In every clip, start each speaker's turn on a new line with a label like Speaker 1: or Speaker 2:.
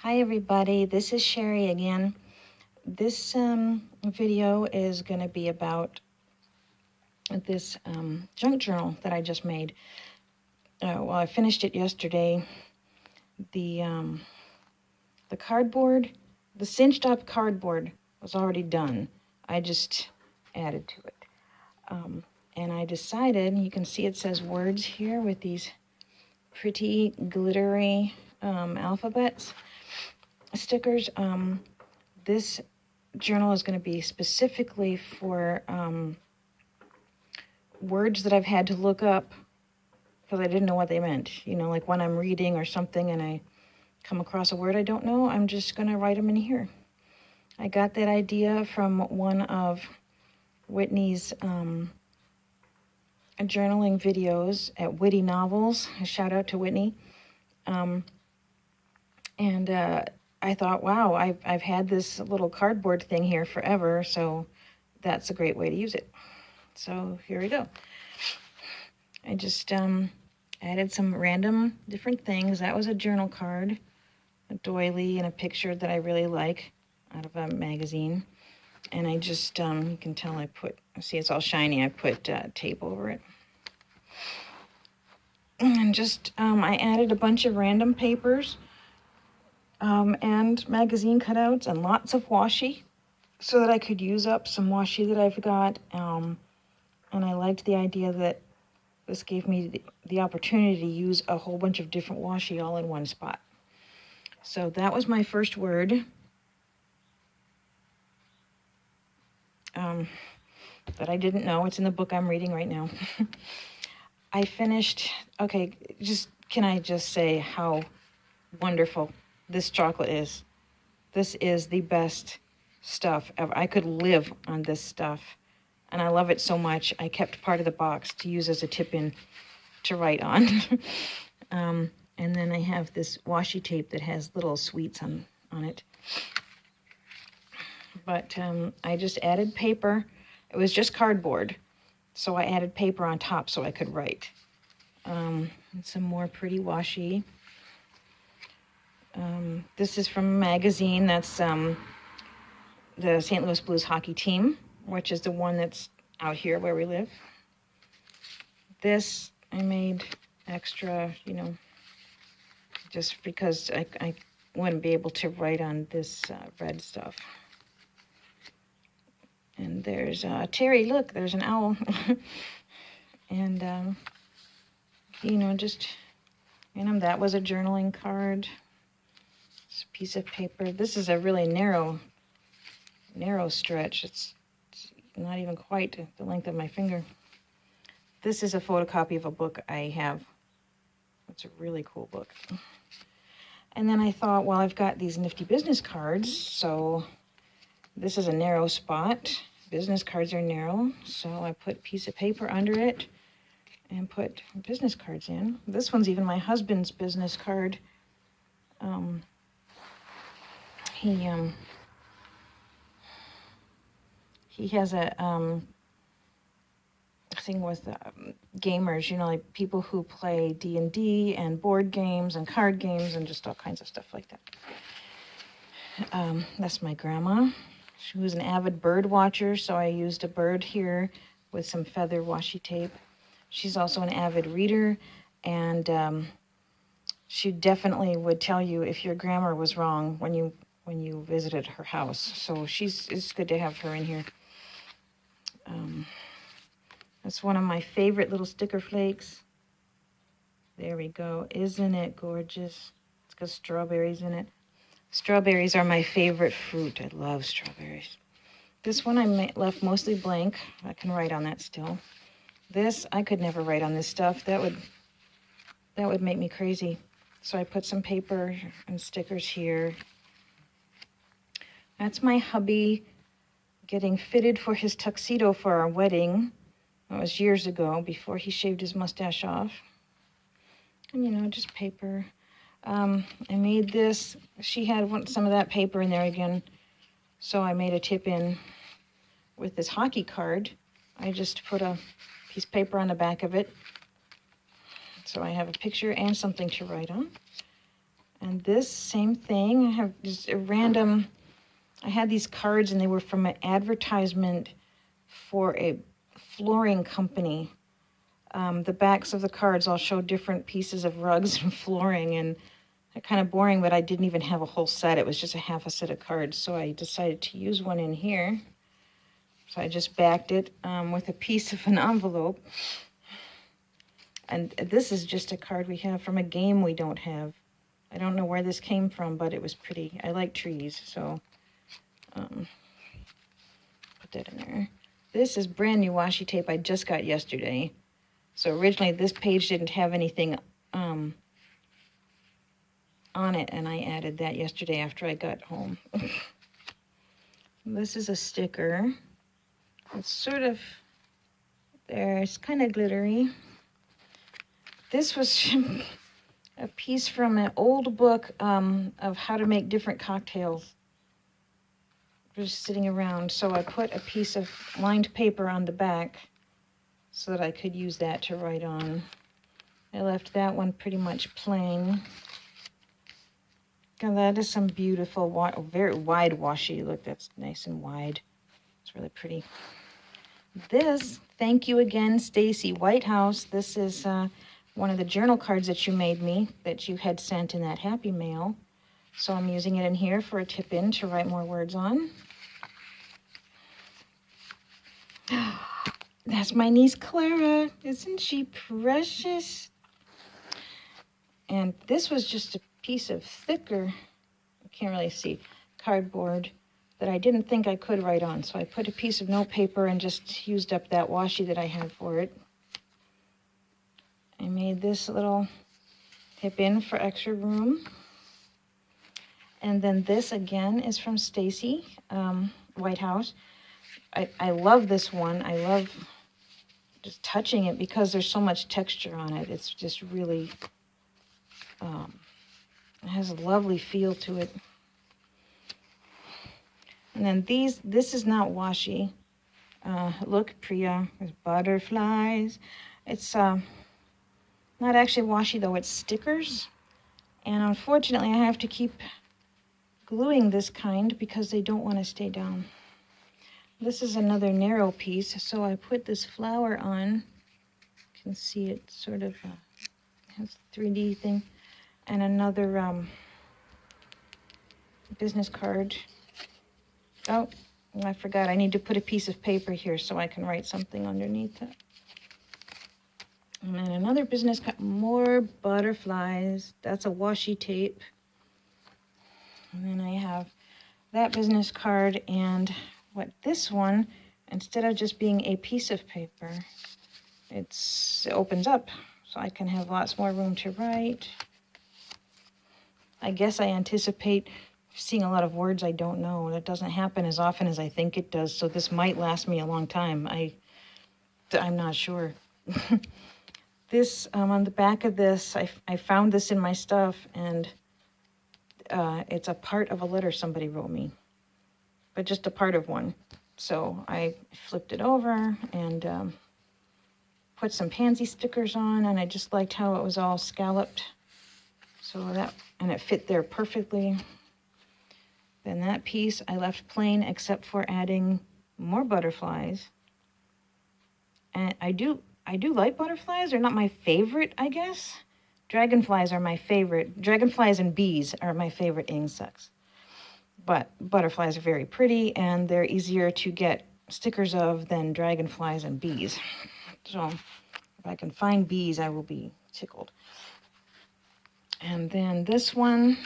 Speaker 1: Hi everybody, this is Sherry again. This video is going to be about this junk journal that I just made. Well, I finished it yesterday. The cardboard, the cinched up cardboard was already done. I just added to it. And I decided, you can see it says words here with these pretty glittery alphabets stickers. This journal is going to be specifically for words that I've had to look up because I didn't know what they meant. You know, like when I'm reading or something and I come across a word I don't know, I'm just going to write them in here. I got that idea from one of Whitney's journaling videos at Witty Novels. A shout out to Whitney. I thought, wow, I've had this little cardboard thing here forever, so that's a great way to use it. So here we go. I just added some random different things. That was a journal card, a doily, and a picture that I really like out of a magazine. And I just, you can tell I put, see it's all shiny, I put tape over it. And just, I added a bunch of random papers and magazine cutouts and lots of washi so that I could use up some washi that I've got. And I liked the idea that this gave me the opportunity to use a whole bunch of different washi all in one spot. So that was my first word. That I didn't know. It's in the book I'm reading right now. I finished, okay, can I just say how wonderful this chocolate is? This is the best stuff ever. I could live on this stuff, and I love it so much. I kept part of the box to use as a tip-in to write on. And then I have this washi tape that has little sweets on it. But I just added paper. It was just cardboard, so I added paper on top so I could write. And some more pretty washi. This is from a magazine. That's the St. Louis Blues hockey team, which is the one that's out here where we live. This I made extra, you know, just because I wouldn't be able to write on this red stuff. And there's Terry, look, there's an owl. And, you know, just, that was a journaling card. It's a piece of paper. This is a really narrow stretch. It's not even quite the length of my finger. This is a photocopy of a book I have. It's a really cool book. And then I thought, well, I've got these nifty business cards, so this is a narrow spot. Business cards are narrow, so I put a piece of paper under it and put business cards in. This one's even my husband's business card. He has a thing with gamers, you know, like people who play D&D and board games and card games and just all kinds of stuff like that. That's my grandma. She was an avid bird watcher, so I used a bird here with some feather washi tape. She's also an avid reader, and she definitely would tell you if your grammar was wrong when you visited her house. So it's good to have her in here. That's one of my favorite little sticker flakes. There we go. Isn't it gorgeous? It's got strawberries in it. Strawberries are my favorite fruit. I love strawberries. This one I left mostly blank. I can write on that still. This, I could never write on this stuff. That would make me crazy. So I put some paper and stickers here. That's my hubby getting fitted for his tuxedo for our wedding. That was years ago, before he shaved his mustache off. And, you know, just paper. I made this. She had some of that paper in there again, so I made a tip-in with this hockey card. I just put a piece of paper on the back of it, so I have a picture and something to write on. And this same thing, I have just a random, I had these cards and they were from an advertisement for a flooring company. The backs of the cards all show different pieces of rugs and flooring, and they're kind of boring, but I didn't even have a whole set. It was just a half a set of cards, so I decided to use one in here. So I just backed it with a piece of an envelope. And this is just a card we have from a game we don't have. I don't know where this came from, but it was pretty. I like trees, so put that in there. This is brand new washi tape I just got yesterday. So originally this page didn't have anything on it, and I added that yesterday after I got home. This is a sticker. It's sort of there. It's kind of glittery. This was a piece from an old book of how to make different cocktails. Just sitting around. So I put a piece of lined paper on the back so that I could use that to write on. I left that one pretty much plain. And that is some beautiful, very wide washi. Look, that's nice and wide. It's really pretty. This, thank you again, Stacy Whitehouse. This is one of the journal cards that you made me, that you had sent in that Happy Mail. So I'm using it in here for a tip-in to write more words on. That's my niece Clara. Isn't she precious? And this was just a piece of thicker, I can't really see, cardboard that I didn't think I could write on. So I put a piece of note paper and just used up that washi that I had for it. I made this little tip-in for extra room. And then this again is from Stacy Whitehouse. I love this one. I love just touching it because there's so much texture on it. It's just really, it has a lovely feel to it. And then this is not washi. Look, Priya, there's butterflies. It's not actually washi though, it's stickers. And unfortunately I have to keep gluing this kind because they don't want to stay down. This is another narrow piece, so I put this flower on. You can see it sort of has a 3D thing. And another business card. Oh, I forgot. I need to put a piece of paper here so I can write something underneath it. And then another business card. More butterflies. That's a washi tape. And then I have that business card and what this one, instead of just being a piece of paper, it opens up so I can have lots more room to write. I guess I anticipate seeing a lot of words I don't know. That doesn't happen as often as I think it does, so this might last me a long time. I'm not sure. This, on the back of this, I found this in my stuff, and it's a part of a letter somebody wrote me, but just a part of one. So I flipped it over and put some pansy stickers on, and I just liked how it was all scalloped. So that, and it fit there perfectly. Then that piece I left plain except for adding more butterflies. And I do like butterflies. They're not my favorite, I guess. Dragonflies are my favorite. Dragonflies and bees are my favorite insects. But butterflies are very pretty, and they're easier to get stickers of than dragonflies and bees. So if I can find bees, I will be tickled. And then this one,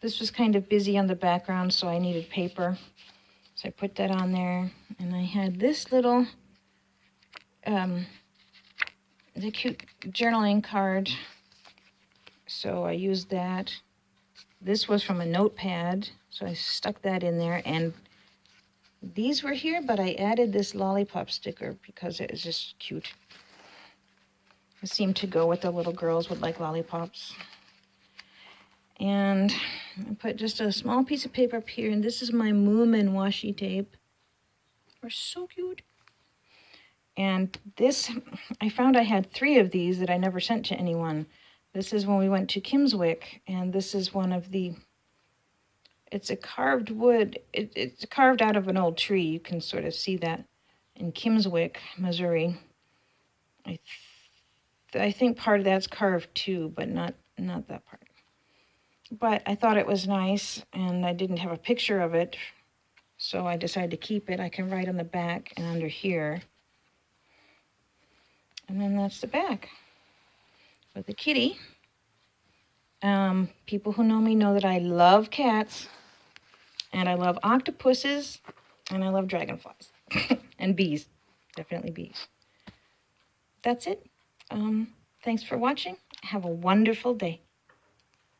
Speaker 1: this was kind of busy on the background, so I needed paper. So I put that on there. And I had this little, the cute journaling card. So I used that. This was from a notepad, so I stuck that in there. And these were here, but I added this lollipop sticker because it is just cute. It seemed to go with the little girls would like lollipops. And I put just a small piece of paper up here, and this is my Moomin washi tape. They're so cute. And this, I found I had 3 of these that I never sent to anyone. This is when we went to Kimmswick, and this is one of the, it's a carved wood. It's carved out of an old tree. You can sort of see that in Kimmswick, Missouri. I think part of that's carved too, but not that part. But I thought it was nice, and I didn't have a picture of it, so I decided to keep it. I can write on the back and under here. And then that's the back with the kitty. People who know me know that I love cats, and I love octopuses, and I love dragonflies, and bees, definitely bees. That's it. Thanks for watching. Have a wonderful day.